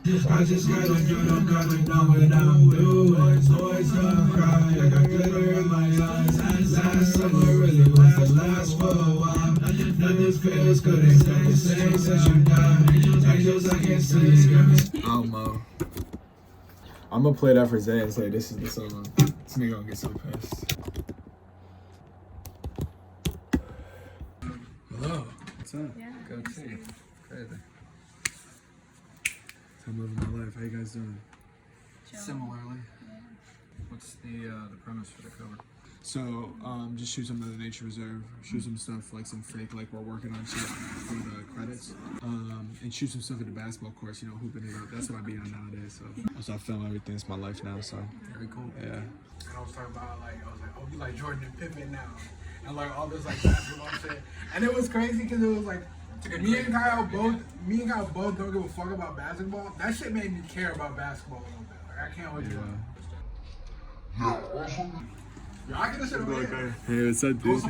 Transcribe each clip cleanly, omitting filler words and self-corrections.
I just gotta do them, gotta know what I'm doing. Boys don't cry, I got glitter in my eyes. Last summer really was the last for a while. Nothing feels good, ain't been the same since you died. Angels I can see. Mo. I'm gonna play that for Zay and say this is the song. This nigga gonna get so pissed. Hello. What's up? Yeah. Good to see you. Crazy. I'm living my life. How you guys doing? Similarly. Yeah. What's the premise for the cover? So, just shoot some of the nature reserve, shoot some stuff like some fake, like we're working on shit for the credits, and shoot some stuff at the basketball course, you know, hooping it up. That's what I be on nowadays. So I film everything. It's my life now. So very cool. Yeah. And I was talking about oh, you like Jordan and Pippen now, and like all this like basketball shit. And it was crazy because it was like me and Kyle both don't give a fuck about basketball. That shit made me care about basketball a little bit. Like I can't hold you on. Yo, I get this shit over here. Hey, what's up, dude?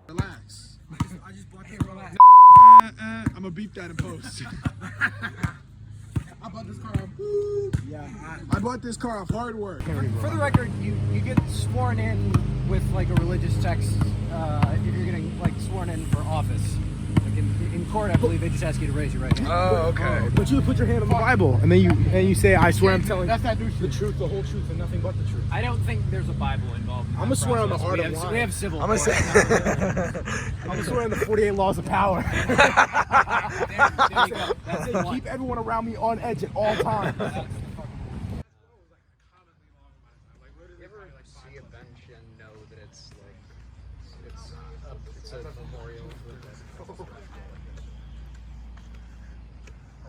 Relax. I just bought that car. I'm gonna beep that in post. I bought this car off. I bought this car off hard work. For the record, you get sworn in with like a religious text if you're getting like sworn in for office. Like in court, I believe they just ask you to raise your right hand. Oh, okay. But you put your hand on the Bible, and then you say, "I swear I'm telling That's that new shit. the truth, the whole truth, and nothing but the truth." I don't think there's a Bible involved. I'm gonna swear on the art we of have, lying. we have civil. I'm gonna court. I'm gonna swear on the 48 laws of power. There you go. That's Say, keep everyone around me on edge at all times. You ever see a bench and know that it's a memorial? Oh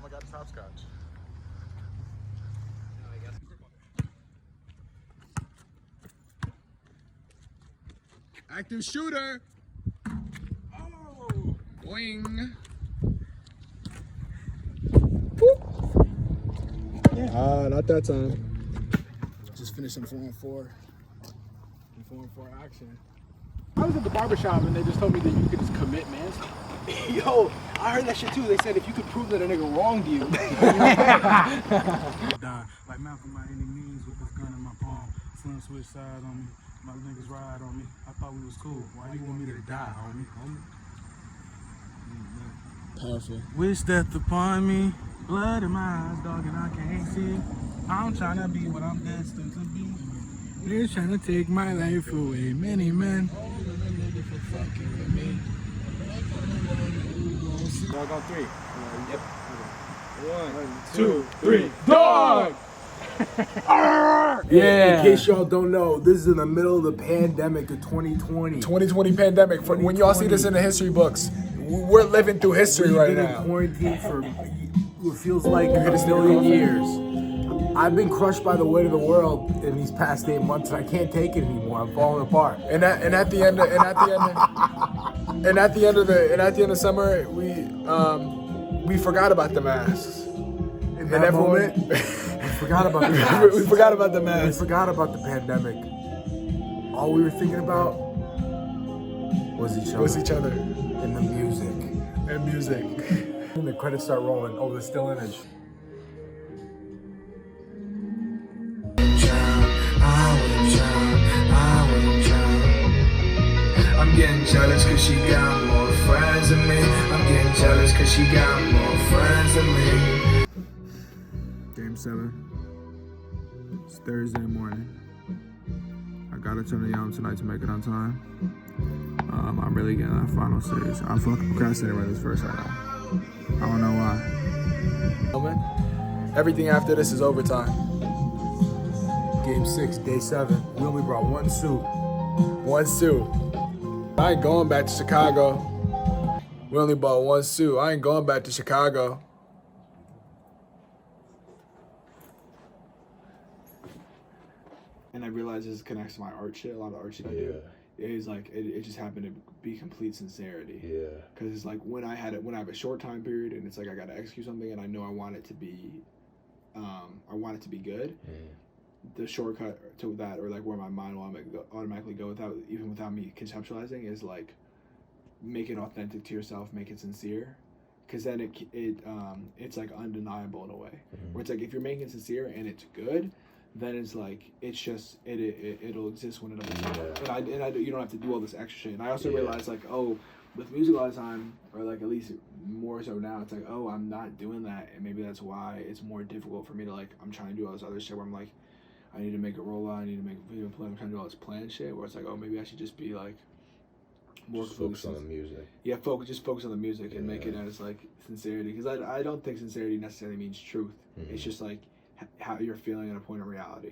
my God, it's hopscotch. Active shooter. Oh, boing. Not that time. Just finishing 4-on-4. 4-on-4 action. I was at the barbershop and they just told me that you could just commit manslaughter. Yo, I heard that shit too. They said if you could prove that a nigga wronged you. Like Malcolm by any means with this gun in my palm. Slim switch side on me. My niggas ride on me. I thought we was cool. Why you want me to die, homie? Powerful. Wish death upon me. Blood in my eyes, dog, and I can't see. I'm trying to be what I'm destined to be. They're trying to take my life away. Many men. Dog on 3. Yep. 1, 2, 3. Dog! Yeah. In case y'all don't know, this is in the middle of the pandemic of 2020. 2020 pandemic. For when y'all see this in the history books, we're living through history right We've been now. in quarantine for what feels like a million years. I've been crushed by the weight of the world in these past 8 months, and I can't take it anymore. I'm falling apart. And at the end of summer, we forgot about the masks. In that moment, we forgot about the masks. we forgot about the We masks. forgot about the pandemic. All we were thinking about was each other. Was each other And the music. and music. And the credits start rolling. Oh, the still image. I'm getting jealous cause she got more friends than me. I'm getting jealous cause she got more friends than me. Game 7. It's Thursday morning. I gotta turn the on tonight to make it on time. I'm really getting that final stage. I'm fucking procrastinating with this first right now. I don't know why. Everything after this is overtime. Game 6, day 7. We only brought one suit. One suit. I ain't going back to Chicago. We only bought one suit. I ain't going back to Chicago. And I realized this connects to my art shit, a lot of art shit I do. It's like it just happened to be complete sincerity. Yeah. Cause it's like when I have a short time period and it's like I gotta execute something and I know I want it to be good. the shortcut to that, or like where my mind will automatically go without me conceptualizing, is like make it authentic to yourself, make it sincere, because then it's like undeniable in a way. Where it's like if you're making it sincere and it's good, then it's like it's just it'll exist when it doesn't. And you don't have to do all this extra shit. And I also realized like, oh, with music a lot of time, or like at least more so now, it's like, oh, I'm not doing that, and maybe that's why it's more difficult for me to like, I'm trying to do all this other shit where I'm like, I need to make a roll out, I need to make a video play, I'm trying to do all this plan shit, where it's like, oh, maybe I should just be like more focused on the music. Yeah, focus on the music and make it as like sincerity, because I don't think sincerity necessarily means truth. It's just like how you're feeling at a point of reality.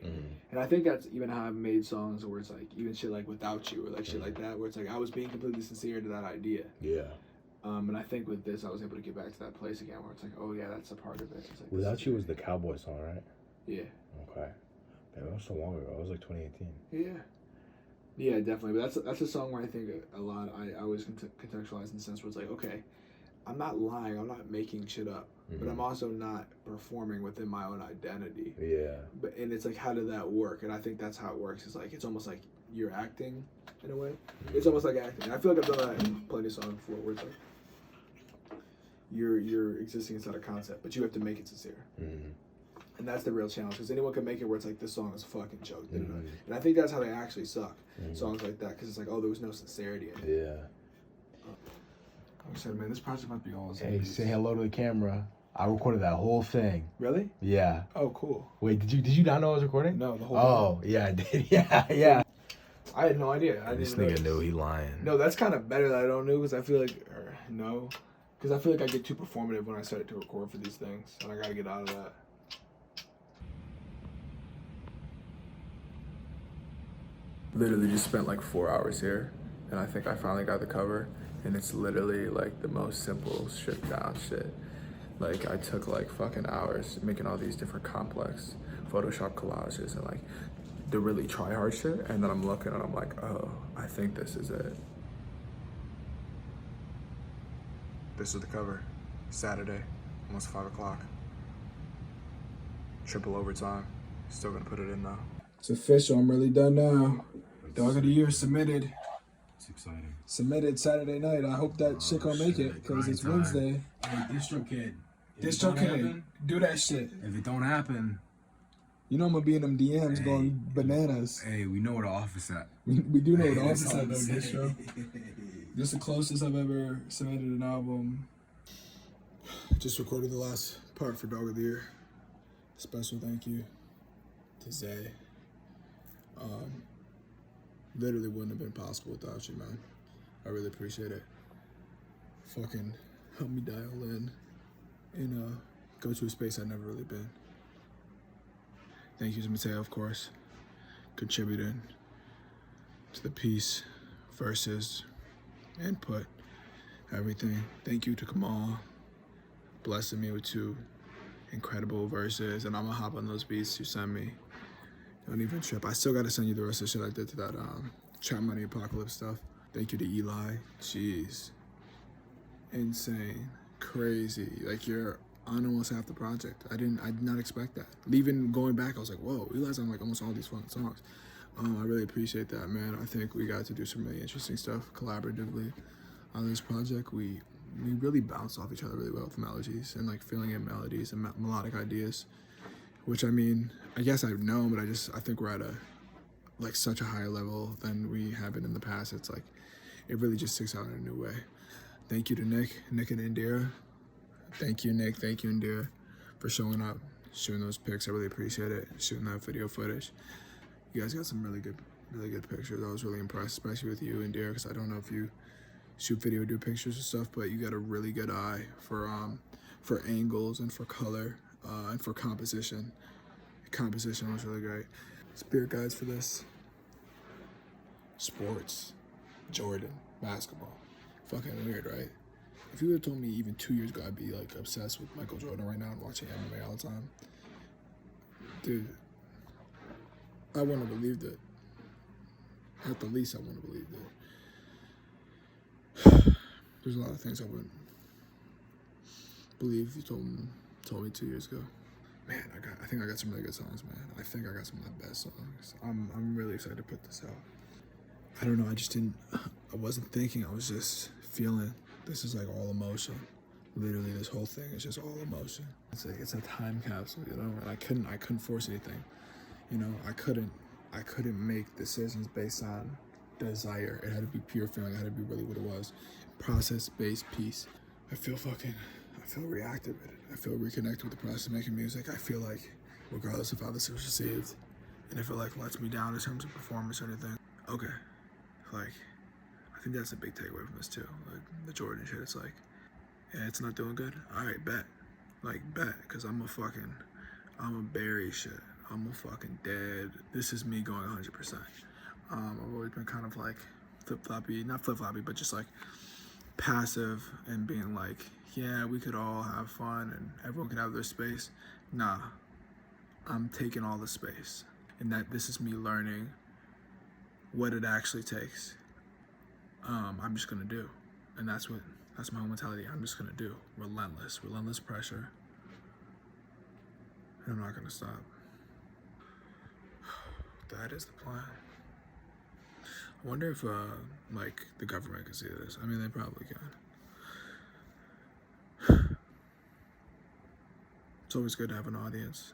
And I think that's even how I've made songs where it's like even shit like Without You, or like shit like that, where it's like I was being completely sincere to that idea. And I think with this I was able to get back to that place again where it's like, oh yeah, that's a part of it. It's like, Without You was the Cowboy song, right? Yeah. Okay. That was so long ago. It was like 2018. Yeah, definitely. But that's a song where I think a lot I always contextualize in the sense where it's like, okay, I'm not lying, I'm not making shit up, but I'm also not performing within my own identity. And it's like, how did that work? And I think that's how it works. It's like, it's almost like you're acting in a way. It's almost like acting. And I feel like I've done that in plenty of songs before, where it's like you're existing inside a concept, but you have to make it sincere. And that's the real challenge, because anyone can make it where it's like, this song is a fucking joke. And I think that's how they actually suck, songs like that, because it's like, oh, there was no sincerity in it. Like I said, man, this project might be all his. Hey, say hello to the camera. I recorded that whole thing. Really? Yeah. Oh, cool. Wait, did you not know I was recording? No, the whole thing. Yeah, I did. Yeah. I had no idea. This nigga knew, he lying. No, that's kind of better that I don't know, because I feel like, because I feel like I get too performative when I start to record for these things, and I gotta get out of that. Literally just spent like 4 hours here, and I think I finally got the cover, and it's literally like the most simple stripped down shit. Like I took like fucking hours making all these different complex Photoshop collages and like the really try hard shit, and then I'm looking and I'm like, oh, I think this is it. This is the cover. Saturday, almost 5 o'clock. Triple overtime. Still gonna put it in though. It's official, I'm really done now. Dog of the Year submitted. It's exciting. Submitted Saturday night. I hope that shit gonna make it, because it's Wednesday. Hey, Distro Kid. Distro Kid, do that shit. If it don't happen, you know I'm gonna be in them DMs going bananas. Hey, we know where the office at. We do know where the office at though, Distro. This is the closest I've ever submitted an album. Just recorded the last part for Dog of the Year. Special thank you to Zay. Literally wouldn't have been possible without you, man. I really appreciate it. Fucking help me dial in and go to a space I've never really been. Thank you to Mateo, of course, contributing to the piece, verses, input, everything. Thank you to Kamal, blessing me with 2 incredible verses, and I'm gonna hop on those beats you send me. Don't even trip. I still gotta send you the rest of the shit I did to that Trap Money Apocalypse stuff. Thank you to Eli. Jeez. Insane. Crazy. Like, you're on almost half the project. I did not expect that. Even going back, I was like, whoa, Eli's on like almost all these fucking songs. I really appreciate that, man. I think we got to do some really interesting stuff collaboratively on this project. We really bounced off each other really well with melodies and like filling in melodies and melodic ideas. Which, I mean, I guess I've known, but I think we're at like such a higher level than we have been in the past. It's like, it really just sticks out in a new way. Thank you to Nick and Indira. Thank you, Nick. Thank you, Indira, for showing up, shooting those pics. I really appreciate it. Shooting that video footage. You guys got some really good pictures. I was really impressed, especially with you, Indira, because I don't know if you shoot video, do pictures and stuff, but you got a really good eye for angles and for color. And for composition. Composition was really great. Spirit guides for this. Sports. Jordan. Basketball. Fucking weird, right? If you would have told me even 2 years ago I'd be like obsessed with Michael Jordan right now and watching MMA all the time. Dude, I wouldn't have believed it. At the least I wouldn't have believed it. There's a lot of things I wouldn't believe if you told me 2 years ago. Man, I think I got some really good songs, man. I think I got some of the best songs. I'm really excited to put this out. I don't know, I wasn't thinking, I was just feeling. This is like all emotion. Literally, this whole thing is just all emotion. It's a time capsule, you know. And I couldn't force anything, you know. I couldn't make decisions based on desire. It had to be pure feeling. It had to be really what it was. Process-based peace. I feel reactivated. I feel reconnected with the process of making music. I feel like, regardless of how this was received, and if it like lets me down in terms of performance or anything, okay. Like, I think that's a big takeaway from this too. Like the Jordan shit, it's like, yeah, it's not doing good. All right, bet. Like, bet, because I'm a bury shit. I'm a fucking dead. This is me going 100%. I've always been kind of like flip-floppy, not flip-floppy, but just like passive and being like, yeah, we could all have fun and everyone could have their space. Nah, I'm taking all the space. And that this is me learning what it actually takes. I'm just gonna do. And that's my whole mentality. I'm just gonna do. Relentless pressure. And I'm not gonna stop. That is the plan. I wonder if like the government can see this. I mean, they probably can. It's always good to have an audience.